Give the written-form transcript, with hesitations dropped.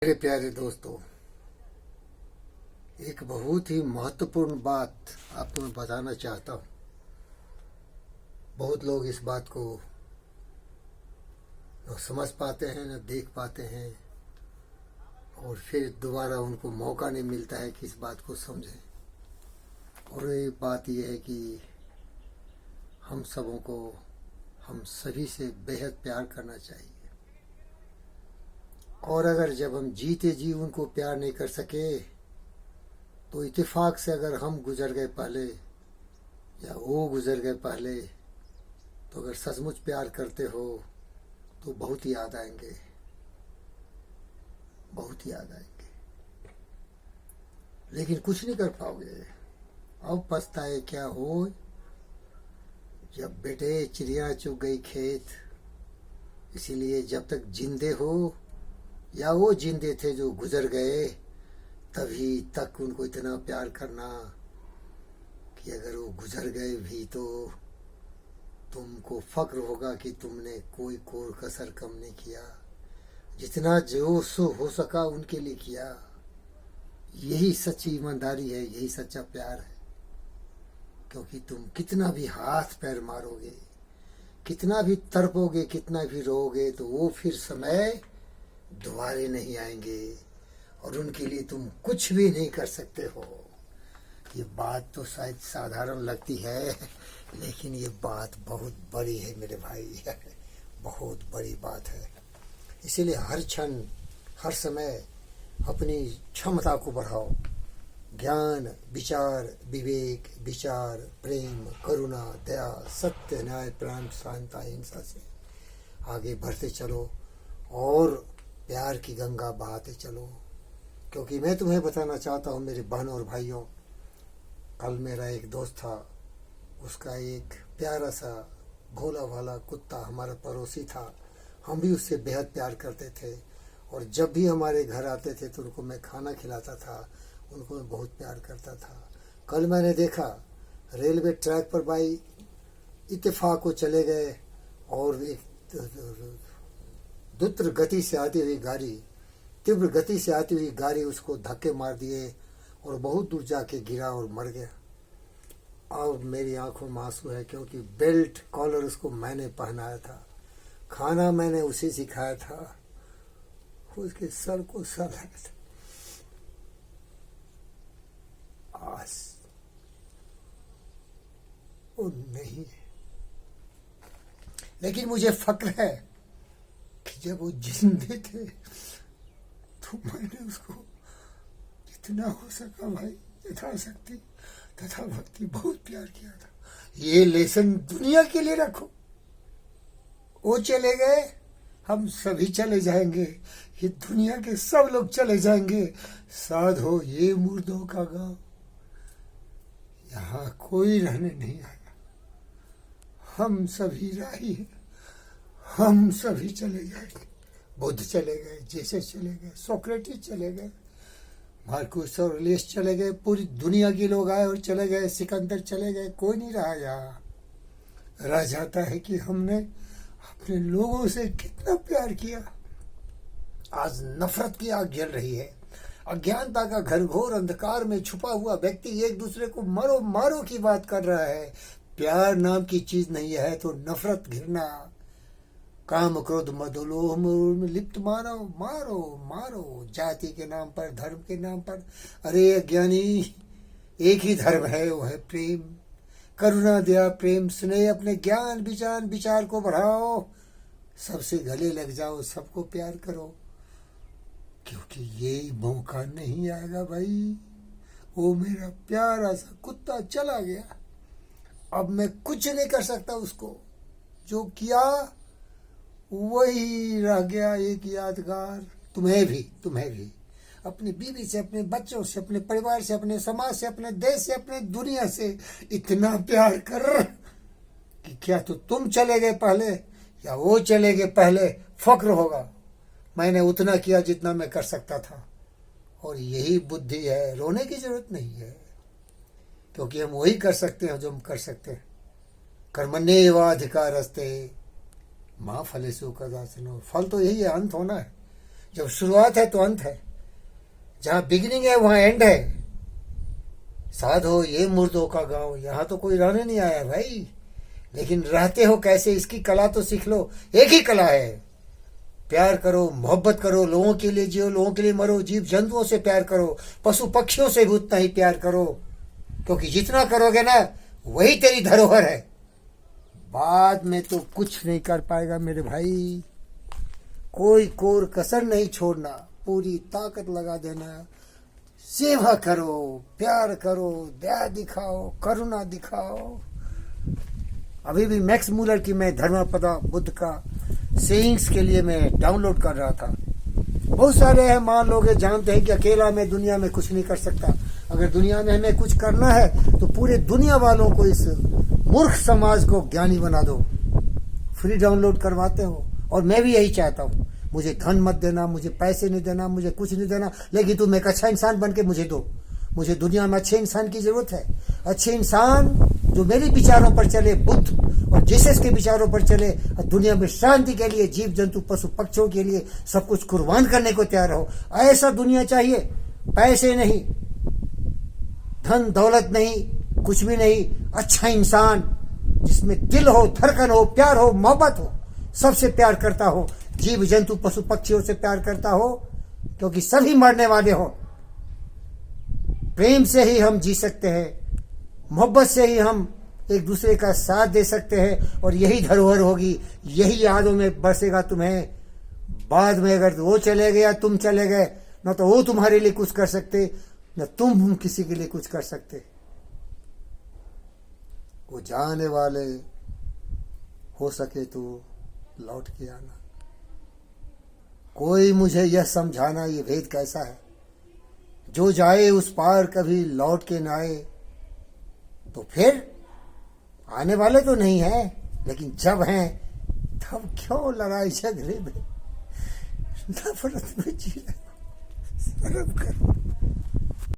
मेरे प्यारे दोस्तों, एक बहुत ही महत्वपूर्ण बात आपको मैं बताना चाहता हूँ। बहुत लोग इस बात को न समझ पाते हैं न देख पाते हैं, और फिर दोबारा उनको मौका नहीं मिलता है कि इस बात को समझें। और ये बात यह है कि हम सबों को हम सभी से बेहद प्यार करना चाहिए। और अगर जब हम जीते जी उनको प्यार नहीं कर सके तो इत्तेफाक से अगर हम गुजर गए पहले या वो गुजर गए पहले, तो अगर सचमुच प्यार करते हो तो बहुत याद आएंगे, बहुत याद आएंगे, लेकिन कुछ नहीं कर पाओगे। अब पछताए क्या हो जब बेटे चिड़िया चुग गई खेत। इसीलिए जब तक जिंदे हो या वो जिंदे थे जो गुजर गए, तभी तक उनको इतना प्यार करना कि अगर वो गुजर गए भी तो तुमको फक्र होगा कि तुमने कोई कोर कसर कम नहीं किया। जितना जो हो सका उनके लिए किया। यही सच्ची ईमानदारी है, यही सच्चा प्यार है। क्योंकि तुम कितना भी हाथ पैर मारोगे, कितना भी तड़पोगे, कितना भी रोओगे, तो वो फिर समय दोबारे नहीं आएंगे और उनके लिए तुम कुछ भी नहीं कर सकते हो। ये बात तो शायद साधारण लगती है, लेकिन ये बात बहुत बड़ी है मेरे भाई, बहुत बड़ी बात है। इसीलिए हर क्षण हर समय अपनी क्षमता को बढ़ाओ। ज्ञान, विचार, विवेक, विचार, प्रेम, करुणा, दया, सत्य, न्याय, प्राण, शांति, अहिंसा से आगे बढ़ते चलो और प्यार की गंगा बहाते चलो। क्योंकि मैं तुम्हें बताना चाहता हूँ मेरे बहनों और भाइयों, कल मेरा एक दोस्त था, उसका एक प्यारा सा भोला भाला कुत्ता हमारा पड़ोसी था। हम भी उससे बेहद प्यार करते थे और जब भी हमारे घर आते थे तो उनको मैं खाना खिलाता था, उनको मैं बहुत प्यार करता था। कल मैंने देखा रेलवे ट्रैक पर भाई इत्तेफाक को चले गए और एक तीव्र गति से आती हुई गाड़ी उसको धक्के मार दिए और बहुत दूर जाके गिरा और मर गया। अब मेरी आंखों में आंसू है, क्योंकि बेल्ट कॉलर उसको मैंने पहनाया था, खाना मैंने उसे सिखाया था, उसके सर को सहलाया था। आज वो नहीं है, लेकिन मुझे फक्र है कि जब वो जिंदे थे तो मैंने उसको जितना हो सका भाई, यथाशक्ति तथा भक्ति बहुत प्यार किया था। ये लेसन दुनिया के लिए रखो। वो चले गए, हम सभी चले जाएंगे, ये दुनिया के सब लोग चले जाएंगे। साधो ये मुर्दों का गांव, यहाँ कोई रहने नहीं आएगा। हम सभी राही हैं, हम सभी चले जाएंगे। बुद्ध चले गए, जीसस चले गए, सोक्रेटिस चले गए, मार्कुस और लेस चले गए, पूरी दुनिया के लोग आए और चले गए, सिकंदर चले गए, कोई नहीं रहा। यहाँ रह जाता है कि हमने अपने लोगों से कितना प्यार किया। आज नफरत की आग जल रही है। अज्ञानता का घनघोर अंधकार में छुपा हुआ व्यक्ति एक दूसरे को मारो मारो की बात कर रहा है। प्यार नाम की चीज नहीं है तो नफरत, घृणा, काम, क्रोध, मद, लोभ में लिप्त मारो मारो मारो, जाति के नाम पर, धर्म के नाम पर। अरे अज्ञानी, एक ही धर्म है, वो है प्रेम, करुणा, दया, प्रेम, स्नेह। अपने ज्ञान विचार को बढ़ाओ, सबसे गले लग जाओ, सबको प्यार करो, क्योंकि ये मौका नहीं आएगा भाई। वो मेरा प्यारा सा कुत्ता चला गया, अब मैं कुछ नहीं कर सकता। उसको जो किया वही रह गया, एक यादगार। तुम्हें भी अपनी बीवी से, अपने बच्चों से, अपने परिवार से, अपने समाज से, अपने देश से, अपने दुनिया से इतना प्यार कर कि क्या तो तुम चले गए पहले या वो चले गए पहले, फक्र होगा मैंने उतना किया जितना मैं कर सकता था। और यही बुद्धि है, रोने की जरूरत नहीं है, क्योंकि हम वही कर सकते हैं जो हम कर सकते हैं। कर्मण्येवाधिकारस्ते माँ फलेषु कदाचन। फल तो यही है, अंत होना है। जब शुरुआत है तो अंत है, जहां बिगिनिंग है वहां एंड है। साधो ये मुर्दों का गांव, यहां तो कोई रहने नहीं आया भाई, लेकिन रहते हो कैसे इसकी कला तो सीख लो। एक ही कला है, प्यार करो, मोहब्बत करो, लोगों के लिए जियो, लोगों के लिए मरो, जीव जंतुओं से प्यार करो, पशु पक्षियों से भी उतना ही प्यार करो, क्योंकि जितना करोगे ना वही तेरी धरोहर है। बाद में तो कुछ नहीं कर पाएगा मेरे भाई। कोई कोर कसर नहीं छोड़ना, पूरी ताकत लगा देना, सेवा करो, प्यार करो, दया दिखाओ, करुणा दिखाओ। अभी भी मैक्स मूलर की मैं धर्मपदा बुद्ध का सेइंग्स के लिए मैं डाउनलोड कर रहा था। बहुत सारे हैं, मान लोग जानते हैं कि अकेला मैं दुनिया में कुछ नहीं कर सकता। अगर दुनिया में हमें कुछ करना है तो पूरे दुनिया वालों को, इस मूर्ख समाज को ज्ञानी बना दो। फ्री डाउनलोड करवाते हो, और मैं भी यही चाहता हूँ। मुझे धन मत देना, मुझे पैसे नहीं देना, मुझे कुछ नहीं देना, लेकिन तुम एक अच्छा इंसान बन के मुझे दो। मुझे दुनिया में अच्छे इंसान की जरूरत है। अच्छे इंसान जो मेरे विचारों पर चले, बुद्ध और जीसस के विचारों पर चले, और दुनिया में शांति के लिए, जीव जंतु पशु पक्षियों के लिए सब कुछ कुर्बान करने को तैयार हो। ऐसा दुनिया चाहिए। पैसे नहीं, धन दौलत नहीं, कुछ भी नहीं, अच्छा इंसान जिसमें दिल हो, धड़कन हो, प्यार हो, मोहब्बत हो, सबसे प्यार करता हो, जीव जंतु पशु पक्षियों से प्यार करता हो, क्योंकि सभी मरने वाले हो। प्रेम से ही हम जी सकते हैं, मोहब्बत से ही हम एक दूसरे का साथ दे सकते हैं, और यही धरोहर होगी, यही यादों में बरसेगा तुम्हें। बाद में अगर वो चले गए या तुम चले गए, न तो वो तुम्हारे लिए कुछ कर सकते, न तुम किसी के लिए कुछ कर सकते। वो जाने वाले, हो सके तो लौट के आना। कोई मुझे यह समझाना ये भेद कैसा है, जो जाए उस पार कभी लौट के ना आए। तो फिर आने वाले तो नहीं है, लेकिन जब हैं तब क्यों लड़ाई झगड़े में, नफरत में जी रहे हो। शर्म करो।